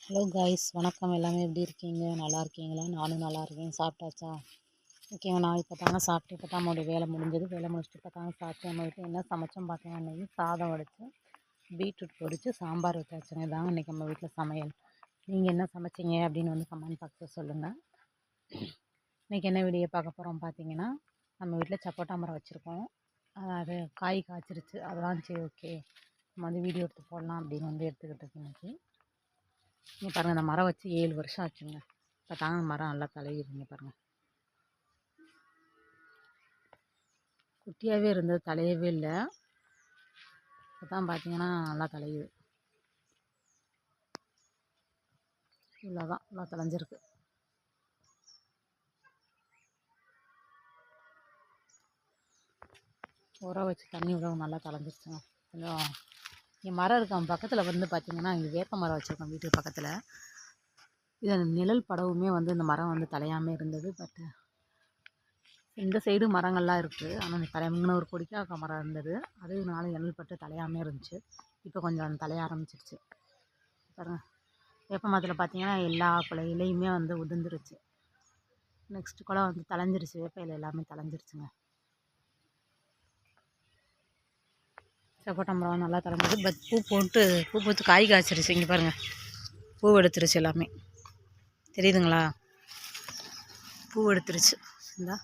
Hello guys, வணக்கம். எல்லாமே எப்படி இருக்கீங்க? நல்லா இருக்கீங்களா? நானும் நல்லா இருக்கேன். சாப்பிட்டாச்சா? ஓகேங்க. நான் இப்போ தாங்க சாப்பிட்டு இப்போ தான் நம்மளுடைய வேலை முடிஞ்சது. வேலை முடிச்சுட்டு இப்போ தாங்க சாப்பிட்டு நம்ம வீட்டில் என்ன சமைச்சோம் பார்த்தீங்கன்னா, அன்றைக்கி சாதம் வடித்து பீட்ரூட் பொரித்து சாம்பார் வச்சாச்சுங்க. இதாங்க இன்றைக்கி நம்ம வீட்டில் சமையல். நீங்கள் என்ன சமைச்சிங்க அப்படின்னு வந்து கமெண்ட் பாக்ஸில் சொல்லுங்கள். இன்றைக்கி என்ன வீடியோ பார்க்க போகிறோம் பார்த்தீங்கன்னா, நம்ம வீட்டில் சப்போட்டா மரம் வச்சுருக்கோம். அது காய் காய்ச்சிருச்சு. அதெல்லாம் சரி, ஓகே, நம்ம வந்து வீடியோ எடுத்து போடலாம் அப்படின்னு வந்து எடுத்துக்கிட்டு இன்றைக்கி இங்கே பாருங்கள். இந்த மரம் வச்சு 7 வருஷம் ஆச்சுங்க. இப்போ தாங்க மரம் நல்லா தலையுதுங்க. பாருங்கள், குட்டியாகவே இருந்தது, தலையவே இல்லை. இப்போ தான் பார்த்தீங்கன்னா நல்லா தலையுது. இவ்வளோதான், நல்லா தலைஞ்சிருக்கு. உரம் வச்சு தண்ணி விடவும் நல்லா தலைஞ்சிருச்சுங்க. கொஞ்சம் இங்கே மரம் இருக்கும் பக்கத்தில் வந்து பார்த்திங்கன்னா, இங்கே வேப்ப மரம் வச்சுருக்கோம் வீட்டுக்கு பக்கத்தில். இது அந்த நிழல் படவுமே வந்து இந்த மரம் வந்து தலையாமல் இருந்தது. பட் இந்த சைடு மரங்கள்லாம் இருக்குது. ஆனால் இந்த முன்னொரு கொடிக்காக்க மரம் இருந்தது. அது 4 நிழல் பட்டு தலையாமல் இருந்துச்சு. இப்போ கொஞ்சம் தலைய ஆரம்பிச்சிருச்சு. பாருங்கள், வேப்ப மரத்தில் பார்த்தீங்கன்னா எல்லா இலையுமே வந்து உதிர்ந்துருச்சு. நெக்ஸ்ட் கூட வந்து தலைஞ்சிருச்சு. வேப்ப இலை எல்லாமே தலைஞ்சிருச்சுங்க. சப்போட்டா மரம் நல்லா தலைஞ்சிது. பட் பூ பூத்து காய் காய்ச்சிருச்சு. இங்கே பாருங்கள், பூ எடுத்துருச்சு. எல்லாமே தெரியுதுங்களா? பூ எடுத்துருச்சு. இந்தா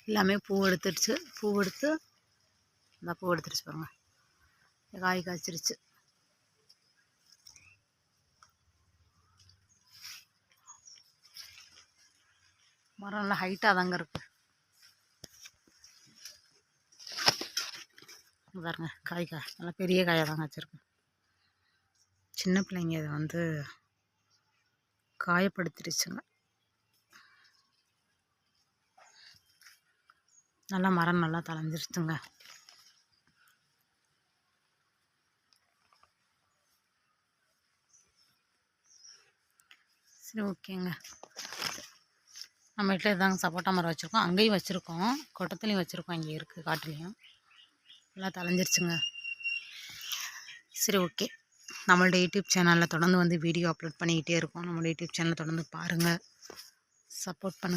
எல்லாமே பூ எடுத்துருச்சு. பூ எடுத்துருச்சு பாருங்கள். காய் காய்ச்சிருச்சு. மரம் நல்லா ஹைட்டாக தாங்க இருக்குது. பாருங்க, காய் நல்லா பெரிய காயாக தாங்க வச்சுருக்கு. சின்ன பிள்ளைங்க இதை வந்து காயப்படுத்திடுச்சுங்க. நல்லா மரம் நல்லா தலைஞ்சிருச்சுங்க. சரி, ஓகேங்க. நம்ம வீட்டில் இதாங்க சப்போட்டா மரம் வச்சுருக்கோம். அங்கேயும் வச்சுருக்கோம், கொட்டத்துலேயும் வச்சுருக்கோம். இங்கே இருக்குது, காட்டுலேயும் நல்லா தலைஞ்சிருச்சுங்க. சரி, ஓகே. நம்மளோட யூடியூப் சேனலில் தொடர்ந்து வந்து வீடியோ அப்லோட் பண்ணிக்கிட்டே இருக்கோம். நம்மளோட யூடியூப் சேனலை தொடர்ந்து பாருங்கள், சப்போர்ட் பண்ணுங்கள்.